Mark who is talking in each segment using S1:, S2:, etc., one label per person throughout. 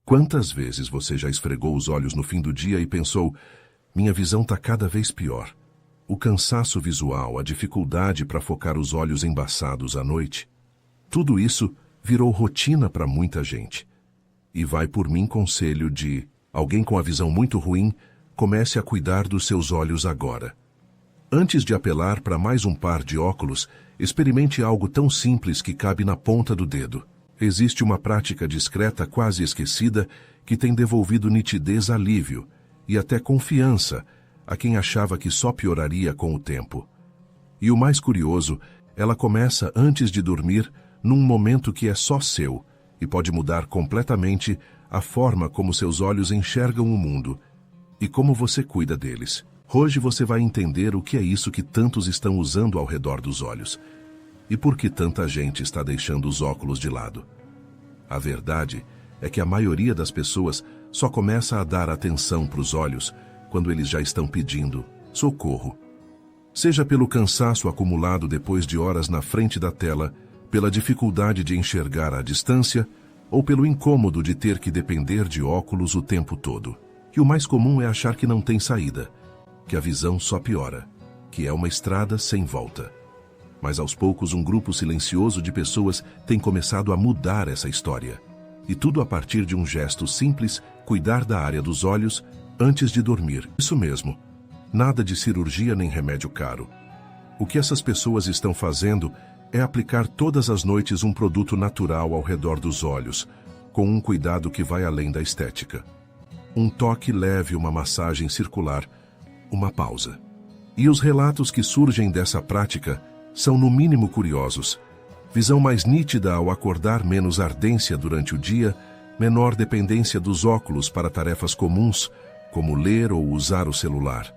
S1: Quantas vezes você já esfregou os olhos no fim do dia e pensou, minha visão está cada vez pior? O cansaço visual, a dificuldade para focar os olhos embaçados à noite, tudo isso virou rotina para muita gente. E vai por mim conselho de alguém com a visão muito ruim, comece a cuidar dos seus olhos agora. Antes de apelar para mais um par de óculos, experimente algo tão simples que cabe na ponta do dedo. Existe uma prática discreta quase esquecida que tem devolvido nitidez, alívio e até confiança a quem achava que só pioraria com o tempo. E o mais curioso, ela começa antes de dormir, num momento que é só seu e pode mudar completamente a forma como seus olhos enxergam o mundo e como você cuida deles. Hoje você vai entender o que é isso que tantos estão usando ao redor dos olhos e por que tanta gente está deixando os óculos de lado. A verdade é que a maioria das pessoas só começa a dar atenção para os olhos quando eles já estão pedindo socorro. Seja pelo cansaço acumulado depois de horas na frente da tela, pela dificuldade de enxergar à distância ou pelo incômodo de ter que depender de óculos o tempo todo. E o mais comum é achar que não tem saída, que a visão só piora, que é uma estrada sem volta. Mas aos poucos um grupo silencioso de pessoas tem começado a mudar essa história. E tudo a partir de um gesto simples, cuidar da área dos olhos antes de dormir. Isso mesmo, nada de cirurgia nem remédio caro. O que essas pessoas estão fazendo é aplicar todas as noites um produto natural ao redor dos olhos, com um cuidado que vai além da estética. Um toque leve, uma massagem circular, uma pausa. E os relatos que surgem dessa prática são no mínimo curiosos. Visão mais nítida ao acordar, menos ardência durante o dia, menor dependência dos óculos para tarefas comuns, como ler ou usar o celular.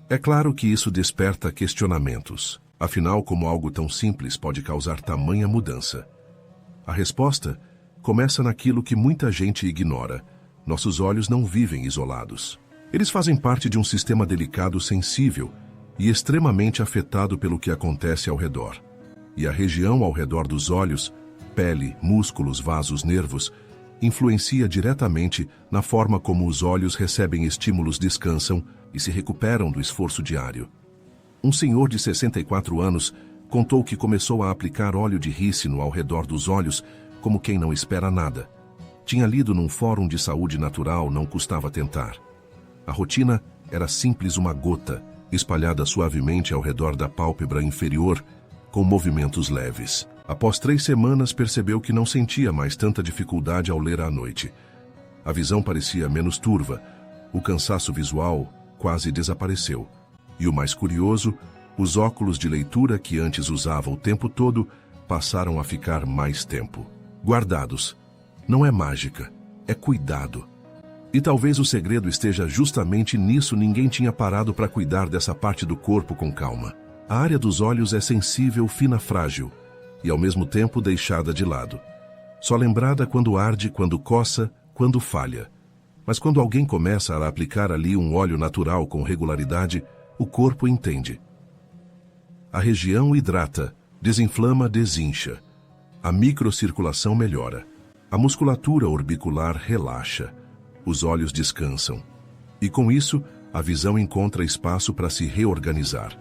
S1: É claro que isso desperta questionamentos. Afinal, como algo tão simples pode causar tamanha mudança? A resposta começa naquilo que muita gente ignora. Nossos olhos não vivem isolados. Eles fazem parte de um sistema delicado, sensível e extremamente afetado pelo que acontece ao redor. E a região ao redor dos olhos, pele, músculos, vasos, nervos, influencia diretamente na forma como os olhos recebem estímulos, descansam e se recuperam do esforço diário. Um senhor de 64 anos contou que começou a aplicar óleo de rícino ao redor dos olhos como quem não espera nada. Tinha lido num fórum de saúde natural, não custava tentar. A rotina era simples, uma gota, espalhada suavemente ao redor da pálpebra inferior, com movimentos leves. Após 3 semanas, percebeu que não sentia mais tanta dificuldade ao ler à noite. A visão parecia menos turva, o cansaço visual quase desapareceu. E o mais curioso, os óculos de leitura que antes usava o tempo todo passaram a ficar mais tempo guardados. Não é mágica, é cuidado. E talvez o segredo esteja justamente nisso. Ninguém tinha parado para cuidar dessa parte do corpo com calma. A área dos olhos é sensível, fina, frágil e ao mesmo tempo deixada de lado. Só lembrada quando arde, quando coça, quando falha. Mas quando alguém começa a aplicar ali um óleo natural com regularidade, o corpo entende. A região hidrata, desinflama, desincha. A microcirculação melhora. A musculatura orbicular relaxa. Os olhos descansam. E com isso, a visão encontra espaço para se reorganizar.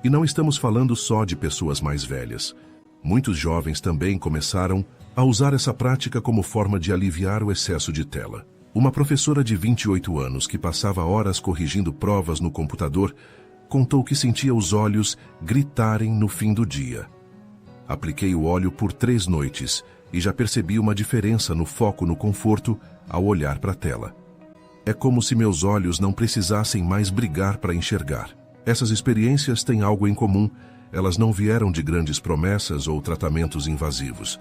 S1: E não estamos falando só de pessoas mais velhas. Muitos jovens também começaram a usar essa prática como forma de aliviar o excesso de tela. Uma professora de 28 anos que passava horas corrigindo provas no computador contou que sentia os olhos gritarem no fim do dia. Apliquei o óleo por 3 noites e já percebi uma diferença no foco, no conforto, ao olhar para a tela. É como se meus olhos não precisassem mais brigar para enxergar. Essas experiências têm algo em comum. Elas não vieram de grandes promessas ou tratamentos invasivos.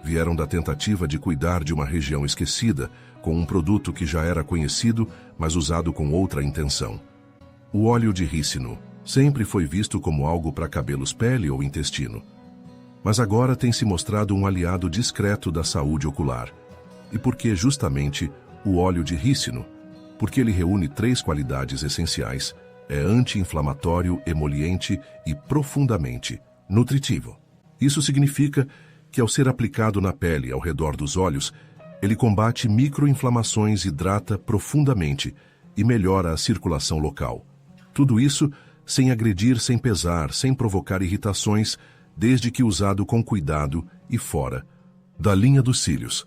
S1: Vieram da tentativa de cuidar de uma região esquecida, com um produto que já era conhecido, mas usado com outra intenção. O óleo de rícino sempre foi visto como algo para cabelos, pele ou intestino. Mas agora tem se mostrado um aliado discreto da saúde ocular. E por que justamente o óleo de rícino? Porque ele reúne 3 qualidades essenciais: é anti-inflamatório, emoliente e profundamente nutritivo. Isso significa que, ao ser aplicado na pele ao redor dos olhos, Ele combate microinflamações, hidrata profundamente e melhora a circulação local. Tudo isso sem agredir, sem pesar, sem provocar irritações, desde que usado com cuidado e fora da linha dos cílios.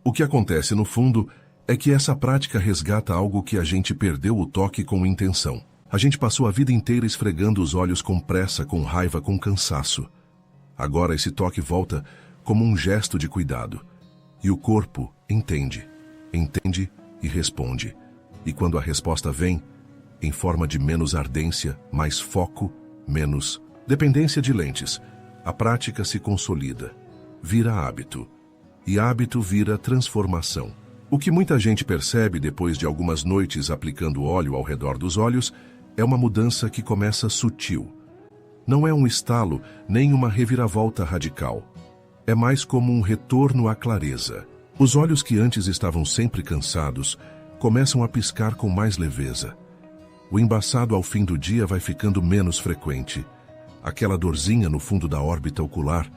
S1: O que acontece, no fundo, é que essa prática resgata algo que a gente perdeu o toque com intenção. A gente passou a vida inteira esfregando os olhos com pressa, com raiva, com cansaço. Agora esse toque volta como um gesto de cuidado. E o corpo entende e responde. E quando a resposta vem, em forma de menos ardência, mais foco, menos dependência de lentes, a prática se consolida, vira hábito. E hábito vira transformação. O que muita gente percebe depois de algumas noites aplicando óleo ao redor dos olhos é uma mudança que começa sutil. Não é um estalo nem uma reviravolta radical. É mais como um retorno à clareza. Os olhos que antes estavam sempre cansados começam a piscar com mais leveza. O embaçado ao fim do dia vai ficando menos frequente. Aquela dorzinha no fundo da órbita ocular,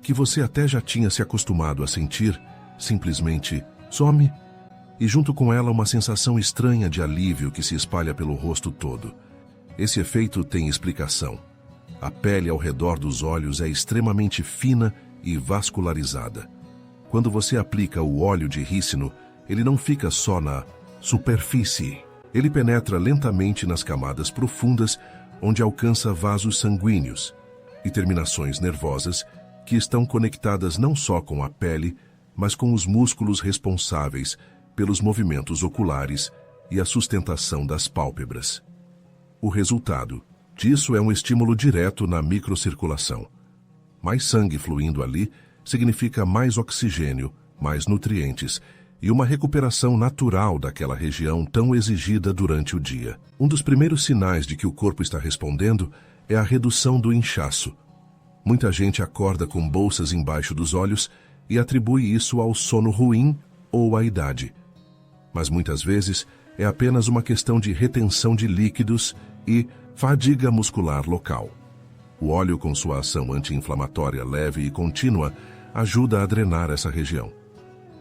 S1: que você até já tinha se acostumado a sentir, simplesmente some, e junto com ela uma sensação estranha de alívio que se espalha pelo rosto todo. Esse efeito tem explicação. A pele ao redor dos olhos é extremamente fina e vascularizada. Quando você aplica o óleo de rícino, ele não fica só na superfície. Ele penetra lentamente nas camadas profundas, onde alcança vasos sanguíneos e terminações nervosas que estão conectadas não só com a pele, mas com os músculos responsáveis pelos movimentos oculares e a sustentação das pálpebras. O resultado disso é um estímulo direto na microcirculação. Mais sangue fluindo ali significa mais oxigênio, mais nutrientes e uma recuperação natural daquela região tão exigida durante o dia. Um dos primeiros sinais de que o corpo está respondendo é a redução do inchaço. Muita gente acorda com bolsas embaixo dos olhos e atribui isso ao sono ruim ou à idade. Mas muitas vezes é apenas uma questão de retenção de líquidos e fadiga muscular local. O óleo, com sua ação anti-inflamatória leve e contínua, ajuda a drenar essa região.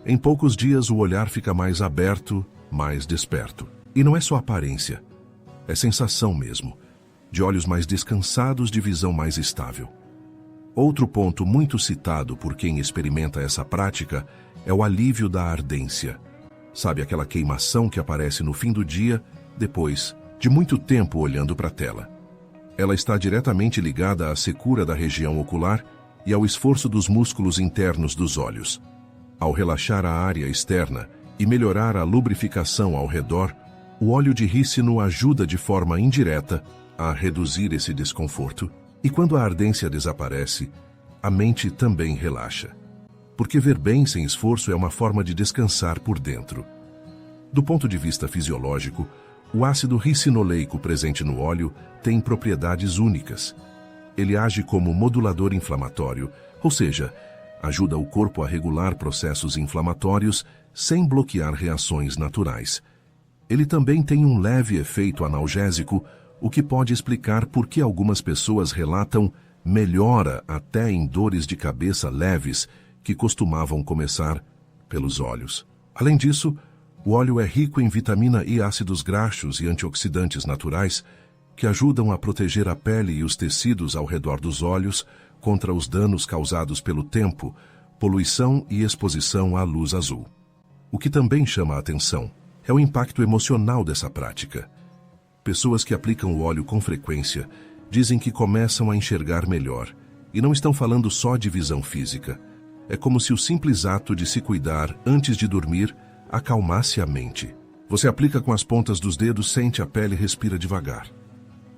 S1: Em poucos dias o olhar fica mais aberto, mais desperto. E não é só aparência, é sensação mesmo, de olhos mais descansados, de visão mais estável. Outro ponto muito citado por quem experimenta essa prática é o alívio da ardência. Sabe aquela queimação que aparece no fim do dia, depois de muito tempo olhando para a tela? Ela está diretamente ligada à secura da região ocular e ao esforço dos músculos internos dos olhos. Ao relaxar a área externa e melhorar a lubrificação ao redor, o óleo de rícino ajuda de forma indireta a reduzir esse desconforto. E quando a ardência desaparece, a mente também relaxa. Porque ver bem sem esforço é uma forma de descansar por dentro. Do ponto de vista fisiológico, o ácido ricinoleico presente no óleo tem propriedades únicas. Ele age como modulador inflamatório, ou seja, ajuda o corpo a regular processos inflamatórios sem bloquear reações naturais. Ele também tem um leve efeito analgésico, o que pode explicar por que algumas pessoas relatam melhora até em dores de cabeça leves que costumavam começar pelos olhos. Além disso, o óleo é rico em vitamina E, ácidos graxos e antioxidantes naturais que ajudam a proteger a pele e os tecidos ao redor dos olhos contra os danos causados pelo tempo, poluição e exposição à luz azul. O que também chama a atenção é o impacto emocional dessa prática. Pessoas que aplicam o óleo com frequência dizem que começam a enxergar melhor, e não estão falando só de visão física. É como se o simples ato de se cuidar antes de dormir acalmasse a mente. Você aplica com as pontas dos dedos, sente a pele, respira devagar.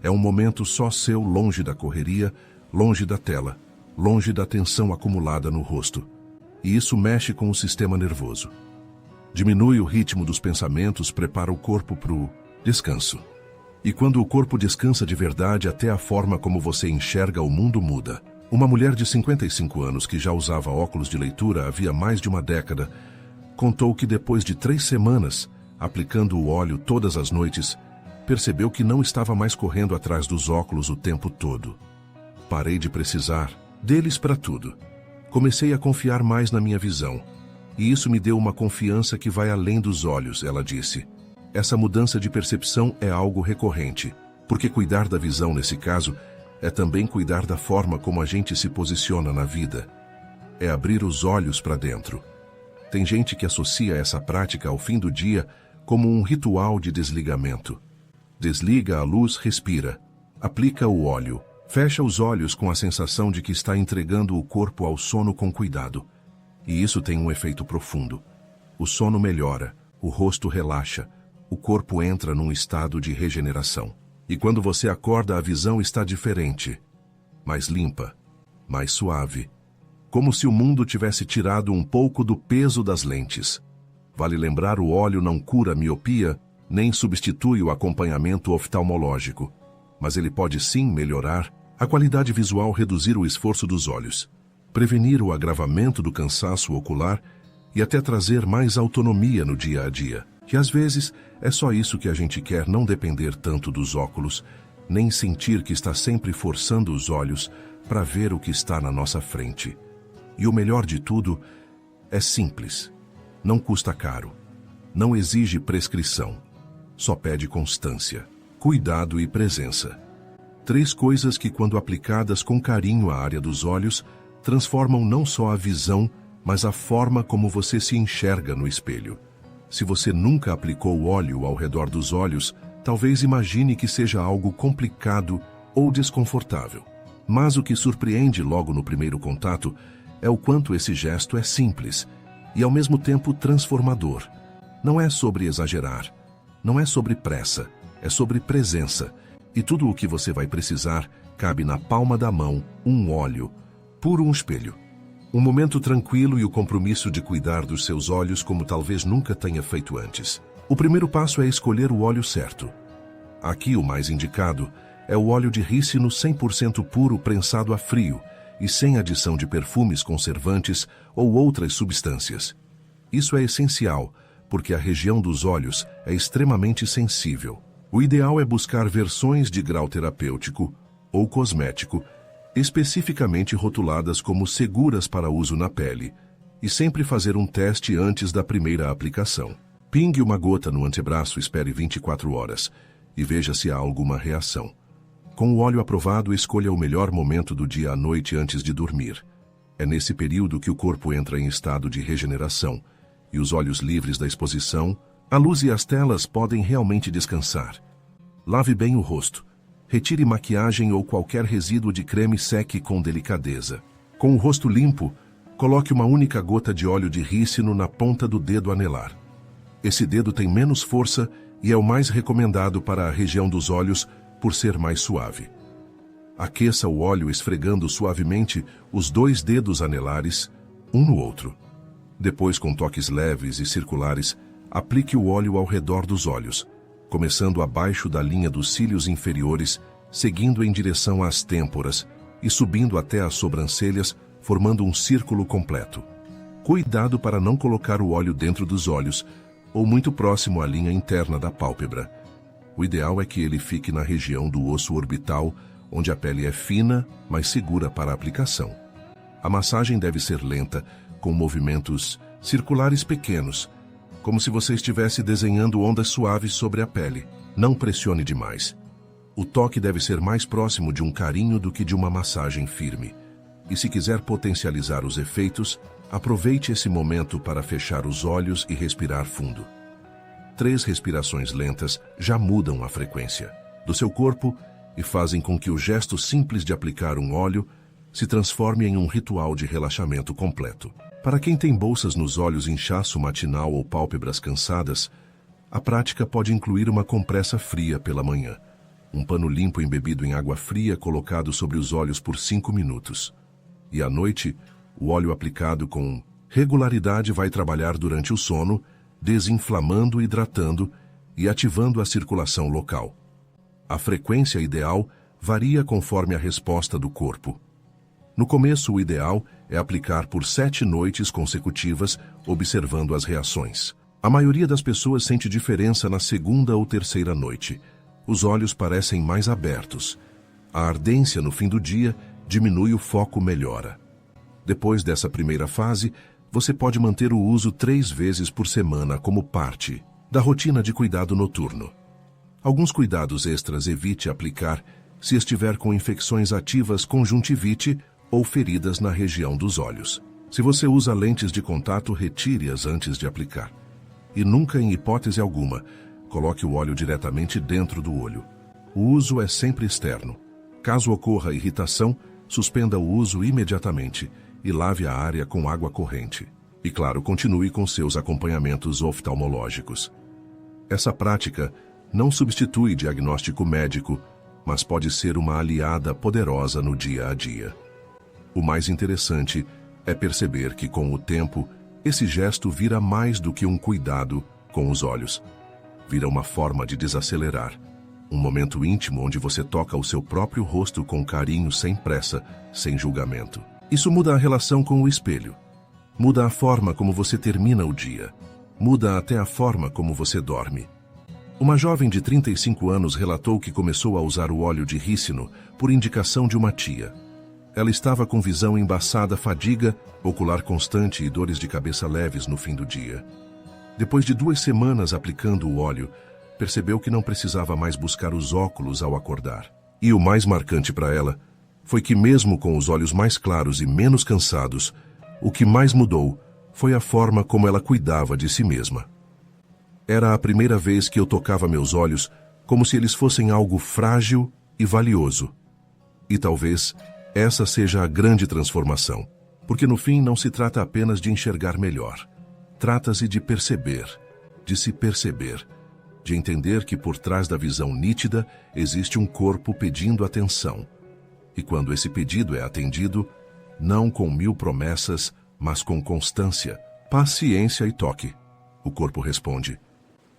S1: É um momento só seu, longe da correria, longe da tela, longe da tensão acumulada no rosto. E isso mexe com o sistema nervoso. Diminui o ritmo dos pensamentos, prepara o corpo para o descanso. E quando o corpo descansa de verdade, até a forma como você enxerga o mundo muda. Uma mulher de 55 anos que já usava óculos de leitura havia mais de uma década, contou que depois de 3 semanas, aplicando o óleo todas as noites, percebeu que não estava mais correndo atrás dos óculos o tempo todo. Parei de precisar deles para tudo. Comecei a confiar mais na minha visão. E isso me deu uma confiança que vai além dos olhos, ela disse. Essa mudança de percepção é algo recorrente, porque cuidar da visão nesse caso é também cuidar da forma como a gente se posiciona na vida. É abrir os olhos para dentro. Tem gente que associa essa prática ao fim do dia como um ritual de desligamento. Desliga a luz, respira, aplica o óleo, fecha os olhos com a sensação de que está entregando o corpo ao sono com cuidado. E isso tem um efeito profundo. O sono melhora, o rosto relaxa, o corpo entra num estado de regeneração. E quando você acorda, a visão está diferente, mais limpa, mais suave, como se o mundo tivesse tirado um pouco do peso das lentes. Vale lembrar, o óleo não cura a miopia, nem substitui o acompanhamento oftalmológico, mas ele pode sim melhorar a qualidade visual, reduzir o esforço dos olhos, prevenir o agravamento do cansaço ocular e até trazer mais autonomia no dia a dia. E às vezes é só isso que a gente quer, não depender tanto dos óculos, nem sentir que está sempre forçando os olhos para ver o que está na nossa frente. E o melhor de tudo, é simples, não custa caro, não exige prescrição, só pede constância, cuidado e presença. 3 coisas que, quando aplicadas com carinho à área dos olhos, transformam não só a visão, mas a forma como você se enxerga no espelho. Se você nunca aplicou óleo ao redor dos olhos, talvez imagine que seja algo complicado ou desconfortável. Mas o que surpreende logo no primeiro contato é o quanto esse gesto é simples e, ao mesmo tempo, transformador. Não é sobre exagerar, não é sobre pressa, é sobre presença. E tudo o que você vai precisar cabe na palma da mão: um óleo, puro, um espelho. Um momento tranquilo e o compromisso de cuidar dos seus olhos como talvez nunca tenha feito antes. O primeiro passo é escolher o óleo certo. Aqui o mais indicado é o óleo de rícino 100% puro, prensado a frio e sem adição de perfumes, conservantes ou outras substâncias. Isso é essencial, porque a região dos olhos é extremamente sensível. O ideal é buscar versões de grau terapêutico ou cosmético especificamente rotuladas como seguras para uso na pele, e sempre fazer um teste antes da primeira aplicação. Pingue uma gota no antebraço, espere 24 horas e veja se há alguma reação. Com o óleo aprovado, escolha o melhor momento do dia à noite antes de dormir. É nesse período que o corpo entra em estado de regeneração e os olhos, livres da exposição, a luz e as telas, podem realmente descansar. Lave bem o rosto. Retire maquiagem ou qualquer resíduo de creme, seque com delicadeza. Com o rosto limpo, coloque uma única gota de óleo de rícino na ponta do dedo anelar. Esse dedo tem menos força e é o mais recomendado para a região dos olhos por ser mais suave. Aqueça o óleo esfregando suavemente os 2 dedos anelares, um no outro. Depois, com toques leves e circulares, aplique o óleo ao redor dos olhos, começando abaixo da linha dos cílios inferiores, seguindo em direção às têmporas e subindo até as sobrancelhas, formando um círculo completo. Cuidado para não colocar o óleo dentro dos olhos ou muito próximo à linha interna da pálpebra. O ideal é que ele fique na região do osso orbital, onde a pele é fina, mas segura para a aplicação. A massagem deve ser lenta, com movimentos circulares pequenos, como se você estivesse desenhando ondas suaves sobre a pele. Não pressione demais. O toque deve ser mais próximo de um carinho do que de uma massagem firme. E se quiser potencializar os efeitos, aproveite esse momento para fechar os olhos e respirar fundo. 3 respirações lentas já mudam a frequência do seu corpo e fazem com que o gesto simples de aplicar um óleo se transforme em um ritual de relaxamento completo. Para quem tem bolsas nos olhos, inchaço matinal ou pálpebras cansadas, a prática pode incluir uma compressa fria pela manhã, um pano limpo embebido em água fria colocado sobre os olhos por 5 minutos. E à noite, o óleo aplicado com regularidade vai trabalhar durante o sono, desinflamando, hidratando e ativando a circulação local. A frequência ideal varia conforme a resposta do corpo. No começo, o ideal é aplicar por 7 noites consecutivas, observando as reações. A maioria das pessoas sente diferença na 2ª ou 3ª noite. Os olhos parecem mais abertos. A ardência no fim do dia diminui, o foco melhora. Depois dessa primeira fase, você pode manter o uso 3 vezes por semana como parte da rotina de cuidado noturno. Alguns cuidados extras evite aplicar se estiver com infecções ativas, conjuntivite ou feridas na região dos olhos. Se você usa lentes de contato, retire-as antes de aplicar. E nunca, em hipótese alguma, coloque o óleo diretamente dentro do olho. O uso é sempre externo. Caso ocorra irritação, suspenda o uso imediatamente e lave a área com água corrente. E claro, continue com seus acompanhamentos oftalmológicos. Essa prática não substitui diagnóstico médico, mas pode ser uma aliada poderosa no dia a dia. O mais interessante é perceber que, com o tempo, esse gesto vira mais do que um cuidado com os olhos. Vira uma forma de desacelerar. Um momento íntimo onde você toca o seu próprio rosto com carinho, sem pressa, sem julgamento. Isso muda a relação com o espelho. Muda a forma como você termina o dia. Muda até a forma como você dorme. Uma jovem de 35 anos relatou que começou a usar o óleo de rícino por indicação de uma tia. Ela estava com visão embaçada, fadiga, ocular constante e dores de cabeça leves no fim do dia. Depois de 2 semanas aplicando o óleo, percebeu que não precisava mais buscar os óculos ao acordar. E o mais marcante para ela foi que, mesmo com os olhos mais claros e menos cansados, o que mais mudou foi a forma como ela cuidava de si mesma. Era a primeira vez que eu tocava meus olhos como se eles fossem algo frágil e valioso. E talvez essa seja a grande transformação, porque no fim não se trata apenas de enxergar melhor. Trata-se de perceber, de se perceber, de entender que por trás da visão nítida existe um corpo pedindo atenção. E quando esse pedido é atendido, não com 1000 promessas, mas com constância, paciência e toque, o corpo responde.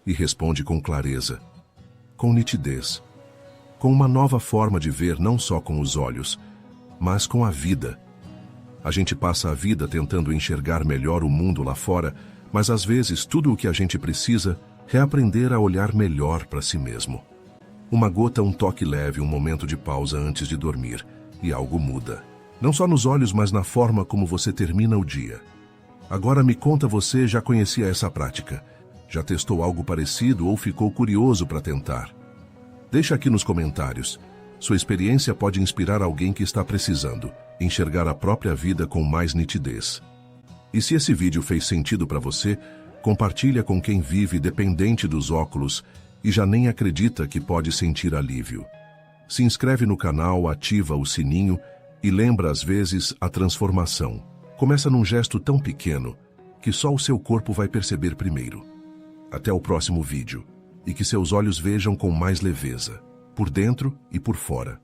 S1: E responde com clareza, com nitidez, com uma nova forma de ver não só com os olhos, mas com a vida. A gente passa a vida tentando enxergar melhor o mundo lá fora, mas às vezes tudo o que a gente precisa é aprender a olhar melhor para si mesmo. Uma gota, um toque leve, um momento de pausa antes de dormir, e algo muda. Não só nos olhos, mas na forma como você termina o dia. Agora me conta, você já conhecia essa prática? Já testou algo parecido ou ficou curioso para tentar? Deixa aqui nos comentários. Sua experiência pode inspirar alguém que está precisando enxergar a própria vida com mais nitidez. E se esse vídeo fez sentido para você, compartilha com quem vive dependente dos óculos e já nem acredita que pode sentir alívio. Se inscreve no canal, ativa o sininho e lembra às vezes a transformação. Começa num gesto tão pequeno que só o seu corpo vai perceber primeiro. Até o próximo vídeo, e que seus olhos vejam com mais leveza, por dentro e por fora.